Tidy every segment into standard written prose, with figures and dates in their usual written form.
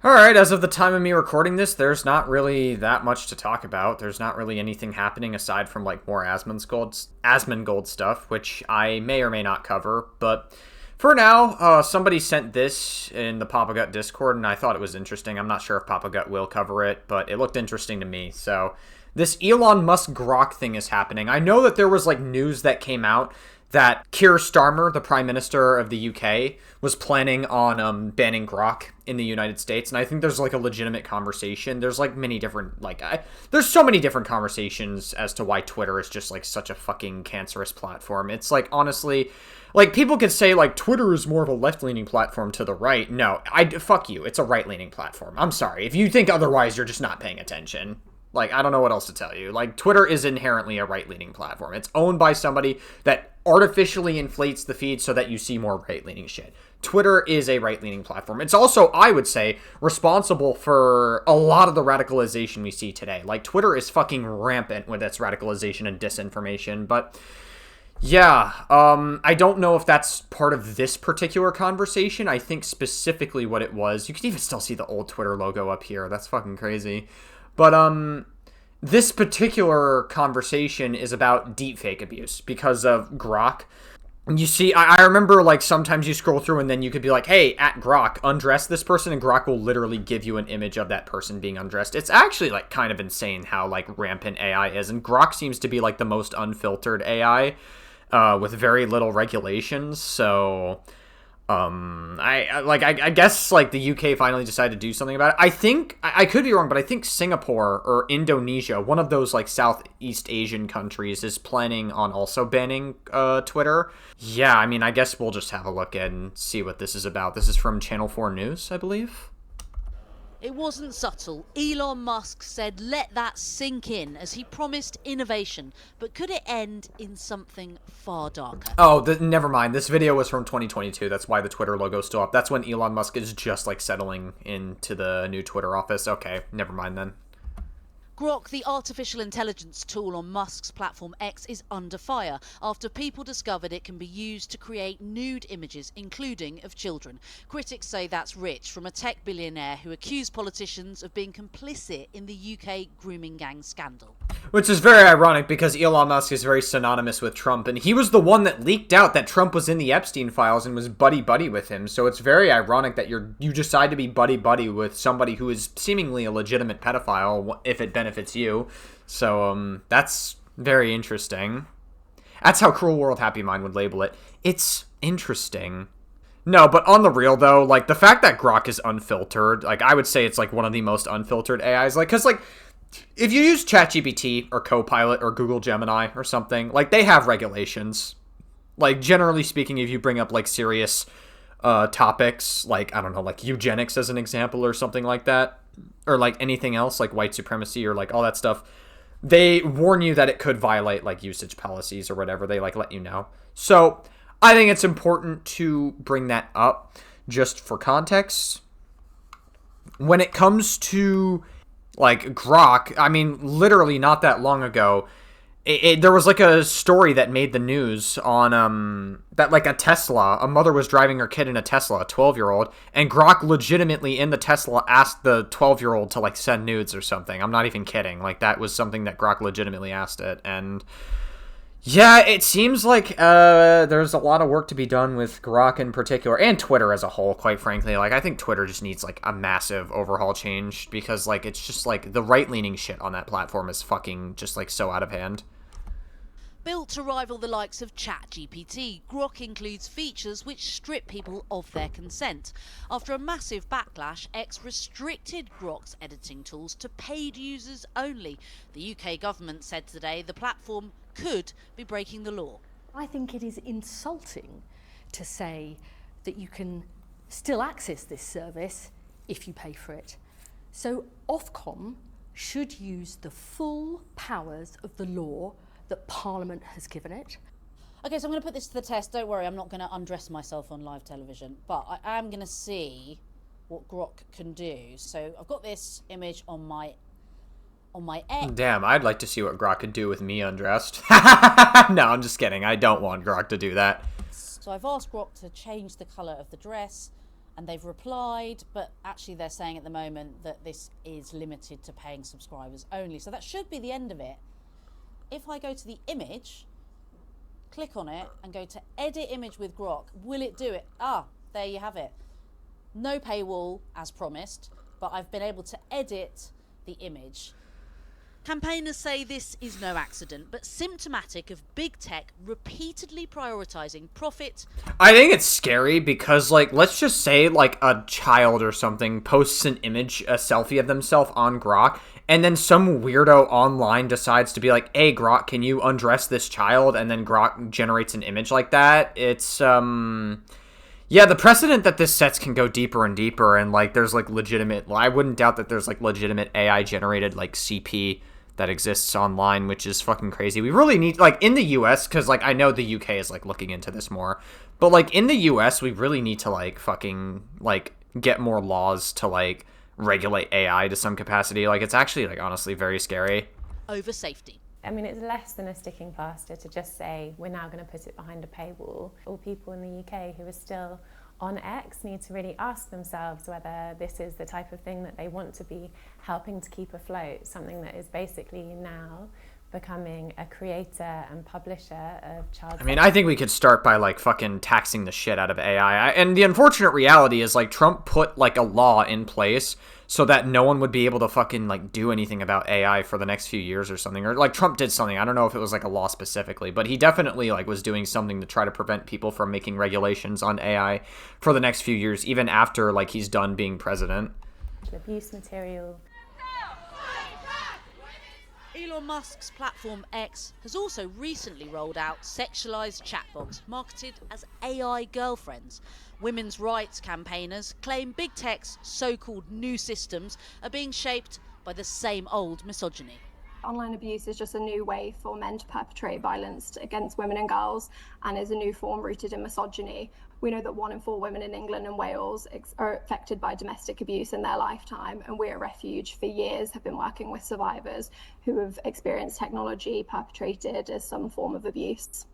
Alright, as of the time of me recording this, there's not really that much to talk about. There's not really anything happening aside from like more Asmongold stuff, which I may or may not cover. But for now, somebody sent this in the Papa Gut Discord, and I thought it was interesting. I'm not sure if Papa Gut will cover it, but it looked interesting to me. So this Elon Musk Grok thing is happening. I know that there was like news that came out that Keir Starmer, the Prime Minister of the UK, was planning on banning Grok in the United States, and I think there's like a legitimate conversation. There's like many different there's so many different conversations as to why Twitter is just like such a fucking cancerous platform. It's like honestly, like people could say like Twitter is more of a left-leaning platform to the right. No, fuck you. It's a right-leaning platform. I'm sorry. If you think otherwise, you're just not paying attention. Like, I don't know what else to tell you. Like, Twitter is inherently a right-leaning platform. It's owned by somebody that artificially inflates the feed so that you see more right-leaning shit. Twitter is a right-leaning platform. It's also, I would say, responsible for a lot of the radicalization we see today. Like, Twitter is fucking rampant with its radicalization and disinformation, but yeah, I don't know if that's part of this particular conversation. I think specifically what it was, you can even still see the old Twitter logo up here. That's fucking crazy. But, this particular conversation is about deepfake abuse because of Grok. You see, I remember, like, sometimes you scroll through and then you could be like, hey, at Grok, undress this person, and Grok will literally give you an image of that person being undressed. It's actually, like, kind of insane how, like, rampant AI is, and Grok seems to be, like, the most unfiltered AI, with very little regulations, so I guess like the UK finally decided to do something about it. I think I could be wrong, but I think Singapore or Indonesia, one of those like Southeast Asian countries, is planning on also banning Twitter. Yeah, I mean, I guess we'll just have a look and see what this is about. This is from Channel 4 News, I believe. It wasn't subtle. Elon Musk said let that sink in as he promised innovation, but could it end in something far darker? Oh, never mind. This video was from 2022. That's why the Twitter logo's still up. That's when Elon Musk is just like settling into the new Twitter office. Okay, never mind then. Grok, the artificial intelligence tool on Musk's platform X, is under fire after people discovered it can be used to create nude images, including of children. Critics say that's rich from a tech billionaire who accused politicians of being complicit in the UK grooming gang scandal. Which is very ironic because Elon Musk is very synonymous with Trump, and he was the one that leaked out that Trump was in the Epstein files and was buddy-buddy with him, so it's very ironic that you decide to be buddy-buddy with somebody who is seemingly a legitimate pedophile if it benefits you. So, that's very interesting. That's how Cruel World Happy Mind would label it. It's interesting. No, but on the real, though, like, the fact that Grok is unfiltered, like, I would say it's, like, one of the most unfiltered AIs, like, because, like, if you use ChatGPT or Copilot or Google Gemini or something, like, they have regulations. Like, generally speaking, if you bring up, like, serious topics, like, I don't know, like eugenics as an example or something like that, or, like, anything else, like white supremacy or, like, all that stuff, they warn you that it could violate, like, usage policies or whatever. They, like, let you know. So, I think it's important to bring that up just for context. When it comes to like Grok, I mean, literally not that long ago, there was like a story that made the news on that like a mother was driving her kid in a Tesla, a 12-year-old, and Grok legitimately in the Tesla asked the 12-year-old to like send nudes or something. I'm not even kidding. Like that was something that Grok legitimately asked it, and yeah, it seems like there's a lot of work to be done with Grok in particular, and Twitter as a whole, quite frankly. Like, I think Twitter just needs, like, a massive overhaul change, because, like, it's just, like, the right-leaning shit on that platform is fucking just, like, so out of hand. Built to rival the likes of ChatGPT, Grok includes features which strip people of their consent. After a massive backlash, X restricted Grok's editing tools to paid users only. The UK government said today the platform could be breaking the law. I think it is insulting to say that you can still access this service if you pay for it. So Ofcom should use the full powers of the law that Parliament has given it. Okay, so I'm going to put this to the test. Don't worry, I'm not going to undress myself on live television, but I am going to see what Grok can do. So I've got this image on my X. Damn, I'd like to see what Grok could do with me undressed. No, I'm just kidding. I don't want Grok to do that. So I've asked Grok to change the colour of the dress, and they've replied, but actually they're saying at the moment that this is limited to paying subscribers only. So that should be the end of it. If I go to the image, click on it and go to edit image with Grok, will it do it? Ah, there you have it. No paywall as promised, but I've been able to edit the image. Campaigners say this is no accident, but symptomatic of big tech repeatedly prioritising profit. I think it's scary because, like, let's just say, like, a child or something posts an image, a selfie of themselves on Grok, and then some weirdo online decides to be like, hey, Grok, can you undress this child? And then Grok generates an image like that. It's, yeah, the precedent that this sets can go deeper and deeper, and, like, there's, like, legitimate, I wouldn't doubt that there's, like, legitimate AI-generated, like, CP that exists online, which is fucking crazy. We really need, like, in the US, because, like, I know the UK is, like, looking into this more, but, like, in the US, we really need to, like, fucking, like, get more laws to, like, regulate AI to some capacity. Like, it's actually, like, honestly very scary. Over safety. I mean, it's less than a sticking plaster to just say, we're now going to put it behind a paywall. All people in the UK who are still on X need to really ask themselves whether this is the type of thing that they want to be helping to keep afloat, something that is basically now becoming a creator and publisher of child. I mean, I think we could start by, like, fucking taxing the shit out of AI. And the unfortunate reality is, like, Trump put, like, a law in place so that no one would be able to fucking, like, do anything about AI for the next few years or something. Or, like, Trump did something. I don't know if it was, like, a law specifically, but he definitely, like, was doing something to try to prevent people from making regulations on AI for the next few years, even after, like, he's done being president. Abuse material. Elon Musk's platform X has also recently rolled out sexualized chatbots marketed as AI girlfriends. Women's rights campaigners claim big tech's so-called new systems are being shaped by the same old misogyny. Online abuse is just a new way for men to perpetrate violence against women and girls, and is a new form rooted in misogyny. We know that 1 in 4 women in England and Wales are affected by domestic abuse in their lifetime, and we at Refuge for years have been working with survivors who have experienced technology perpetrated as some form of abuse.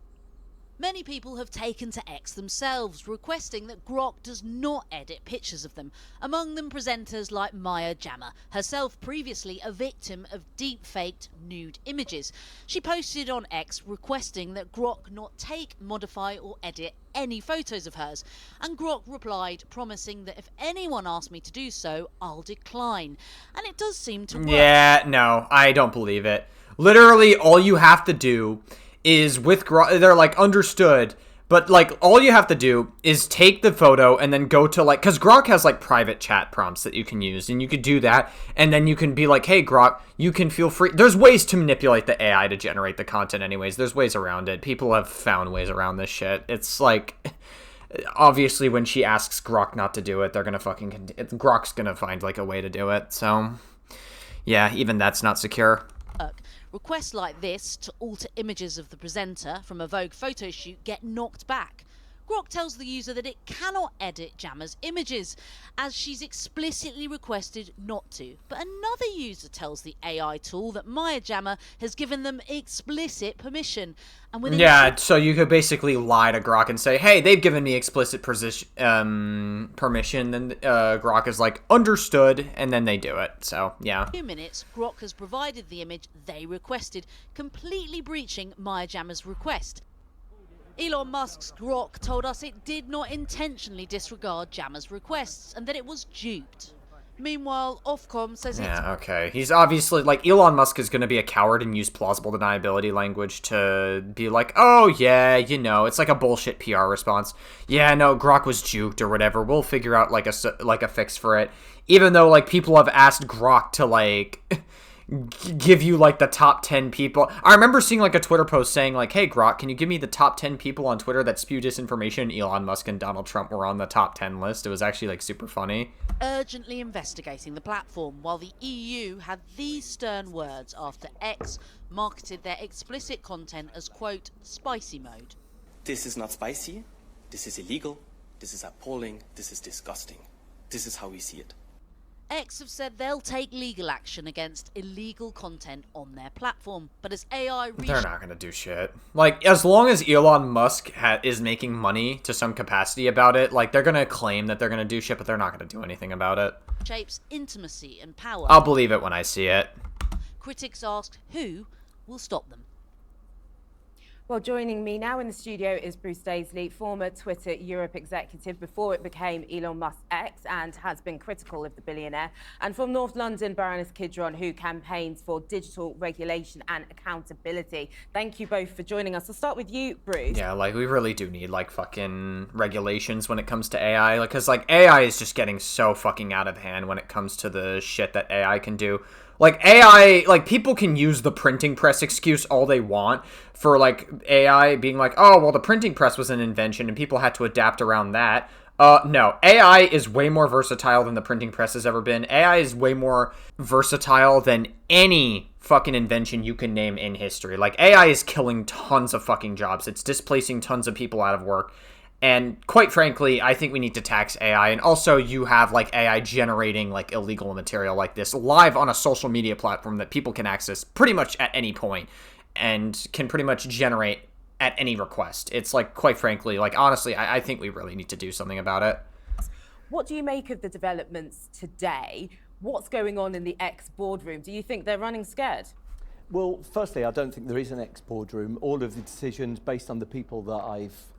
Many people have taken to X themselves, requesting that Grok does not edit pictures of them. Among them presenters like Maya Jama, herself previously a victim of deep-faked nude images. She posted on X requesting that Grok not take, modify or edit any photos of hers. And Grok replied, promising that if anyone asked me to do so, I'll decline. And it does seem to work. Yeah, no, I don't believe it. Literally, all you have to do is with Grok, they're like, understood, but like all you have to do is take the photo and then go to like, because Grok has like private chat prompts that you can use, and you could do that, and then you can be like, hey Grok, you can feel free. There's ways to manipulate the AI to generate the content anyways. There's ways around it. People have found ways around this shit. It's like, obviously when she asks Grok not to do it, they're gonna fucking, Grok's gonna find like a way to do it. So yeah, even that's not secure. Requests like this to alter images of the presenter from a Vogue photo shoot get knocked back. Grok tells the user that it cannot edit Jama's images, as she's explicitly requested not to. But another user tells the AI tool that Maya Jama has given them explicit permission. And within so you could basically lie to Grok and say, hey, they've given me explicit permission, then Grok is like, understood, and then they do it. So, yeah. In a few minutes, Grok has provided the image they requested, completely breaching Maya Jama's request. Elon Musk's Grok told us it did not intentionally disregard Jama's requests and that it was duped. Meanwhile, Ofcom says yeah, okay. He's obviously, like, Elon Musk is going to be a coward and use plausible deniability language to be like, oh, yeah, you know, it's like a bullshit PR response. Yeah, no, Grok was juked or whatever. We'll figure out, like a fix for it. Even though, like, people have asked Grok to, like, give you, like, the top 10 people. I remember seeing, like, a Twitter post saying, like, hey, Grok, can you give me the top 10 people on Twitter that spew disinformation? Elon Musk and Donald Trump were on the top 10 list. It was actually, like, super funny. Urgently investigating the platform, while the EU had these stern words after X marketed their explicit content as, quote, spicy mode. This is not spicy, this is illegal, this is appalling, this is disgusting. This is how we see it. X have said they'll take legal action against illegal content on their platform. But as AI They're not going to do shit. Like, as long as Elon Musk is making money to some capacity about it, like, they're going to claim that they're going to do shit, but they're not going to do anything about it. shapes intimacy and power, I'll believe it when I see it. critics asked who will stop them. Well, joining me now in the studio is Bruce Daisley, former Twitter Europe executive before it became Elon Musk X, and has been critical of the billionaire. And from North London, Baroness Kidron, who campaigns for digital regulation and accountability. Thank you both for joining us. I'll start with you, Bruce. Yeah, like, we really do need, like, fucking regulations when it comes to AI. Like, because, like, AI is just getting so fucking out of hand when it comes to the shit that AI can do. Like, AI, like, people can use the printing press excuse all they want for, like, AI being like, oh, well, the printing press was an invention and people had to adapt around that. No, AI is way more versatile than the printing press has ever been. AI is way more versatile than any fucking invention you can name in history. Like, AI is killing tons of fucking jobs. It's displacing tons of people out of work. And quite frankly, I think we need to tax AI. And also, you have, like, AI generating, like, illegal material like this live on a social media platform that people can access pretty much at any point and can pretty much generate at any request. It's, like, quite frankly, like, honestly, I think we really need to do something about it. What do you make of the developments today? What's going on in the X boardroom? Do you think they're running scared? Well, firstly, I don't think there is an ex-boardroom. All of the decisions based on the people that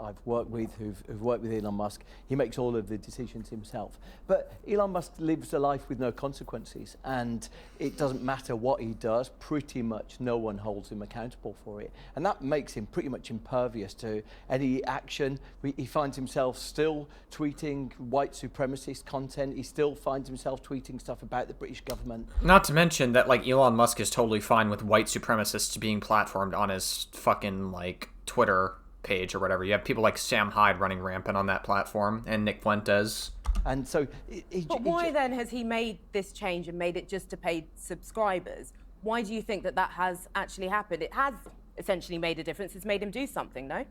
I've worked with, who've worked with Elon Musk, he makes all of the decisions himself. But Elon Musk lives a life with no consequences, and it doesn't matter what he does, pretty much no one holds him accountable for it. And that makes him pretty much impervious to any action. He finds himself still tweeting white supremacist content. He still finds himself tweeting stuff about the British government. Not to mention that, like, Elon Musk is totally fine with white supremacists being platformed on his fucking, like, Twitter page or whatever. You have people like Sam Hyde running rampant on that platform, and Nick Fuentes. And so But why then has he made this change and made it just to paid subscribers? Why do you think that that has actually happened? It has essentially made a difference. It's made him do something, no?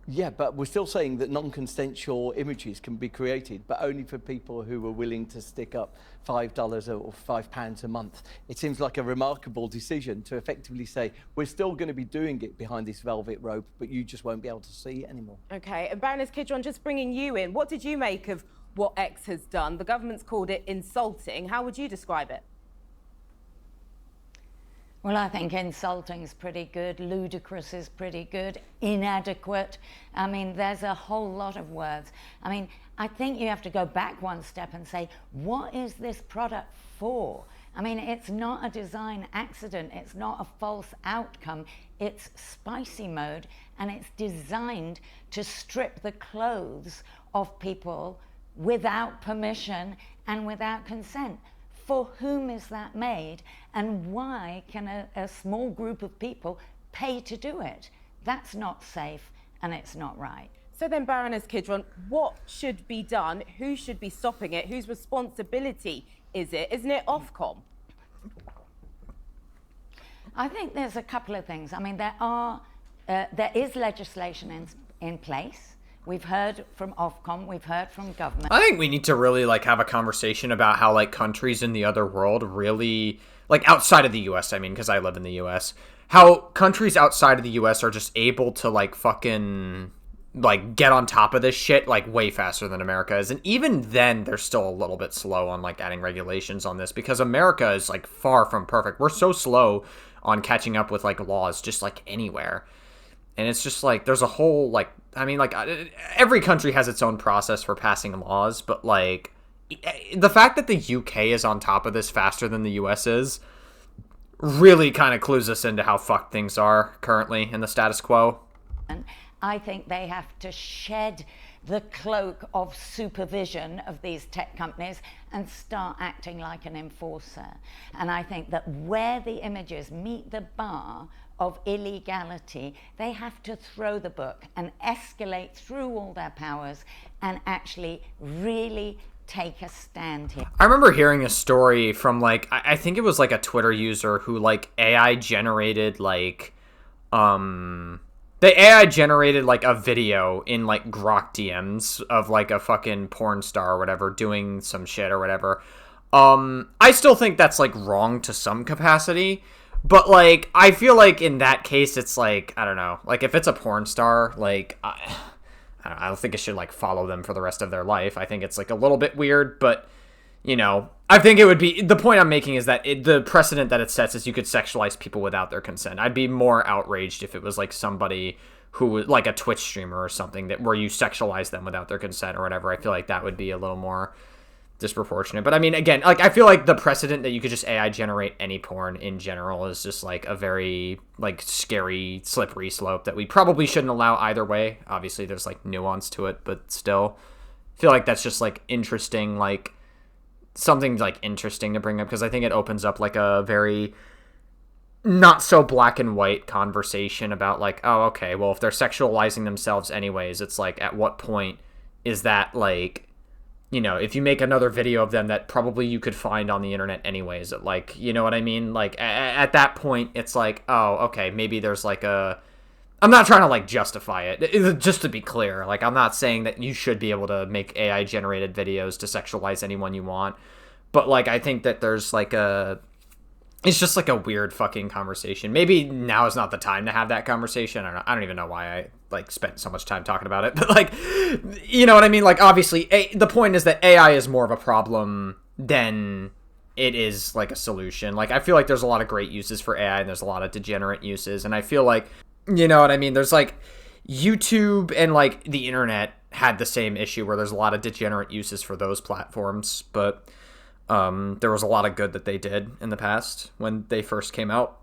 Yeah, but we're still saying that non-consensual images can be created, but only for people who are willing to stick up $5 or £5 a month. It seems like a remarkable decision to effectively say, we're still going to be doing it behind this velvet rope, but you just won't be able to see it anymore. Okay, and Baroness Kidron, just bringing you in, what did you make of what X has done? The government's called it insulting. How would you describe it? Well, I think insulting is pretty good, ludicrous is pretty good, inadequate. I mean, there's a whole lot of words. I mean, I think you have to go back one step and say, what is this product for? I mean, it's not a design accident, it's not a false outcome, it's spicy mode, and it's designed to strip the clothes of people without permission and without consent. For whom is that made, and why can a small group of people pay to do it? That's not safe, and it's not right. So then, Baroness Kidron, what should be done? Who should be stopping it? Whose responsibility is it? Isn't it Ofcom? I think there's a couple of things. I mean, there is legislation in place. We've heard from Ofcom, we've heard from government. I think we need to really, like, have a conversation about how, like, countries in the other world really, like, outside of the US, I mean, because I live in the US, how countries outside of the US are just able to, like, fucking, like, get on top of this shit, like, way faster than America is. And even then, they're still a little bit slow on, like, adding regulations on this, because America is, like, far from perfect. We're so slow on catching up with, like, laws just, like, anywhere. And it's just, like, there's a whole, like, I mean, like, every country has its own process for passing laws, but, like, the fact that the UK is on top of this faster than the US is really kind of clues us into how fucked things are currently in the status quo. I think they have to shed the cloak of supervision of these tech companies and start acting like an enforcer. And I think that where the images meet the bar of illegality, they have to throw the book and escalate through all their powers and actually really take a stand here. I remember hearing a story from, like, I think it was like a Twitter user who, like, AI generated, like, the AI generated, like, a video in, like, Grok DMs of, like, a fucking porn star or whatever doing some shit or whatever. I still think that's like wrong to some capacity, but like I feel like in that case it's like, I don't know, like if it's a porn star, like I don't think it should like follow them for the rest of their life. I think it's like a little bit weird, but you know, I think it would be, the point I'm making is that the precedent that it sets is you could sexualize people without their consent. I'd be more outraged if it was like somebody who, like a Twitch streamer or something, that where you sexualize them without their consent or whatever. I feel like that would be a little more disproportionate. But I mean, again, like I feel like the precedent that you could just AI generate any porn in general is just like a very like scary, slippery slope that we probably shouldn't allow either way. Obviously, there's like nuance to it, but still, I feel like that's just like interesting, like something like interesting to bring up, because I think it opens up like a very not so black and white conversation about like, oh, okay, well, if they're sexualizing themselves anyways, it's like, at what point is that like, you know, if you make another video of them that probably you could find on the internet anyways, like, you know what I mean? Like at that point, it's like, oh, okay, maybe there's like I'm not trying to like justify it, just to be clear. Like, I'm not saying that you should be able to make AI generated videos to sexualize anyone you want, but like I think that there's like it's just like a weird fucking conversation. Maybe now is not the time to have that conversation. I don't even know why I like spent so much time talking about it, but like, you know what I mean? Like, obviously the point is that AI is more of a problem than it is like a solution. Like, I feel like there's a lot of great uses for AI and there's a lot of degenerate uses, and I feel like, you know what I mean? There's like YouTube and like the internet had the same issue where there's a lot of degenerate uses for those platforms, but there was a lot of good that they did in the past when they first came out.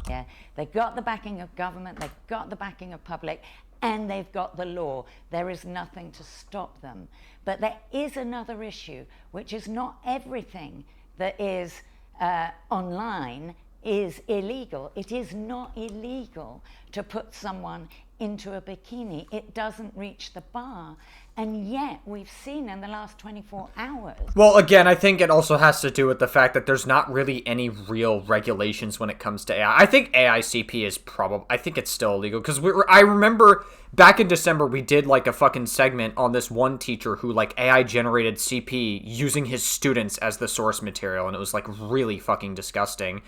Yeah, they got the backing of government, they got the backing of public, and they've got the law. There is nothing to stop them. But there is another issue, which is not everything that is online is illegal. It is not illegal to put someone into a bikini. It doesn't reach the bar. And yet we've seen in the last 24 hours. Well, again, I think it also has to do with the fact that there's not really any real regulations when it comes to AI. I think AICP is I think it's still illegal, because I remember back in December we did like a fucking segment on this one teacher who like AI generated CP using his students as the source material, and it was like really fucking disgusting.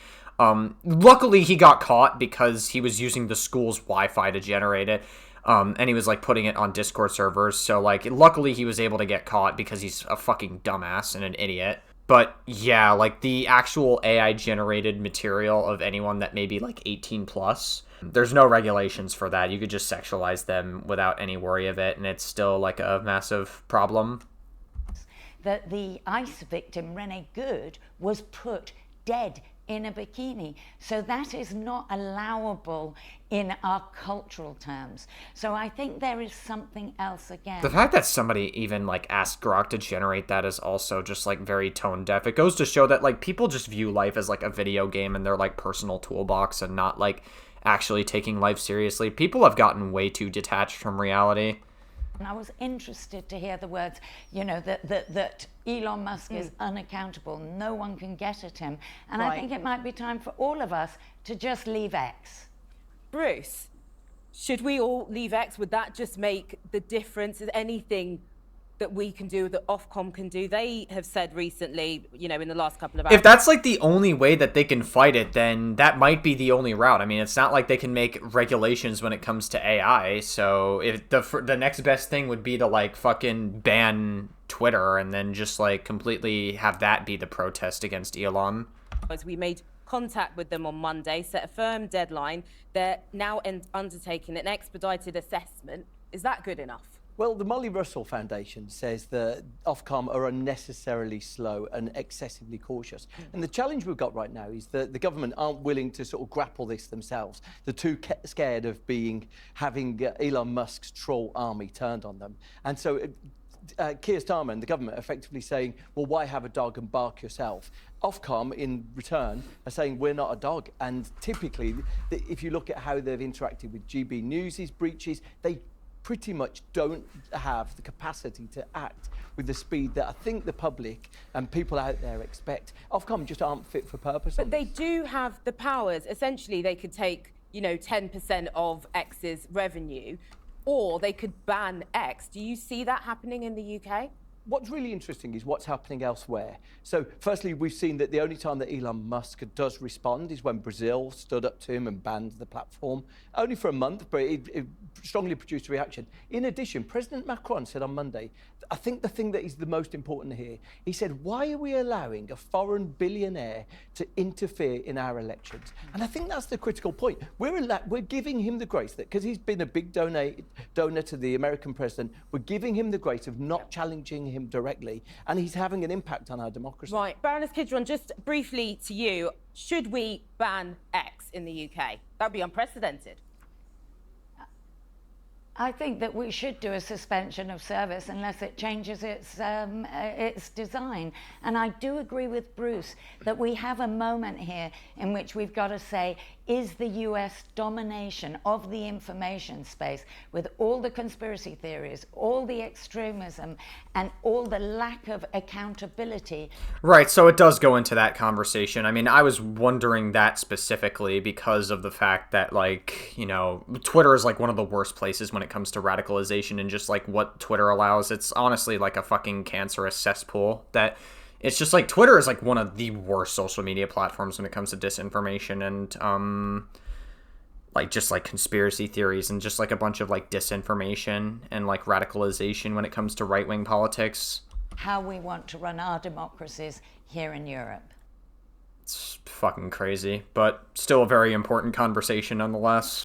Luckily he got caught because he was using the school's Wi-Fi to generate it. And he was like putting it on Discord servers, so like luckily he was able to get caught because he's a fucking dumbass and an idiot. But yeah, like the actual AI generated material of anyone that may be like 18 plus, there's no regulations for that. You could just sexualize them without any worry of it, and it's still like a massive problem. That the ICE victim, Renee Good, was put dead in a bikini. So that is not allowable in our cultural terms. So I think there is something else again. The fact that somebody even like asked Grok to generate that is also just like very tone deaf. It goes to show that like people just view life as like a video game and their like personal toolbox, and not like actually taking life seriously. People have gotten way too detached from reality. And I was interested to hear the words, you know, that Elon Musk is unaccountable. No one can get at him. And I think it might be time for all of us to just leave X. Bruce, should we all leave X? Would that just make the difference? Is anything that we can do, that Ofcom can do? They have said recently, you know, in the last couple of hours. If that's like the only way that they can fight it, then that might be the only route. I mean, it's not like they can make regulations when it comes to AI. So if the next best thing would be to like fucking ban Twitter and then just like completely have that be the protest against Elon. As we made contact with them on Monday, set a firm deadline. They're now undertaking an expedited assessment. Is that good enough? Well, the Molly Russell Foundation says that Ofcom are unnecessarily slow and excessively cautious. And the challenge we've got right now is that the government aren't willing to sort of grapple this themselves. They're too scared of having Elon Musk's troll army turned on them. And so Keir Starmer and the government are effectively saying, well, why have a dog and bark yourself? Ofcom, in return, are saying we're not a dog. And typically, if you look at how they've interacted with GB News' breaches, they pretty much don't have the capacity to act with the speed that I think the public and people out there expect. Ofcom just aren't fit for purpose. But they do have the powers. Essentially, they could take, you know, 10% of X's revenue, or they could ban X. Do you see that happening in the UK? what's really interesting is what's happening elsewhere. So firstly, we've seen that the only time that Elon Musk does respond is when Brazil stood up to him and banned the platform, only for a month, but it strongly produced a reaction. In addition, President Macron said on Monday, I think the thing that is the most important here, he said, why are we allowing a foreign billionaire to interfere in our elections? And I think that's the critical point. We're giving him the grace that, because he's been a big donor to the American president, we're giving him the grace of not challenging him directly, and he's having an impact on our democracy. Right, Baroness Kidron, just briefly to you, should we ban X in the UK? That would be unprecedented. I think that we should do a suspension of service unless it changes its design. And I do agree with Bruce that we have a moment here in which we've got to say, is the US domination of the information space, with all the conspiracy theories, all the extremism, and all the lack of accountability? Right, so it does go into that conversation. I mean, I was wondering that specifically because of the fact that, like, you know, Twitter is like one of the worst places when it comes to radicalization and just like what Twitter allows. It's honestly like a fucking cancerous cesspool that it's just like Twitter is like one of the worst social media platforms when it comes to disinformation and like just like conspiracy theories and just like a bunch of like disinformation and like radicalization when it comes to right-wing politics. How we want to run our democracies here in Europe. It's fucking crazy, but still a very important conversation nonetheless.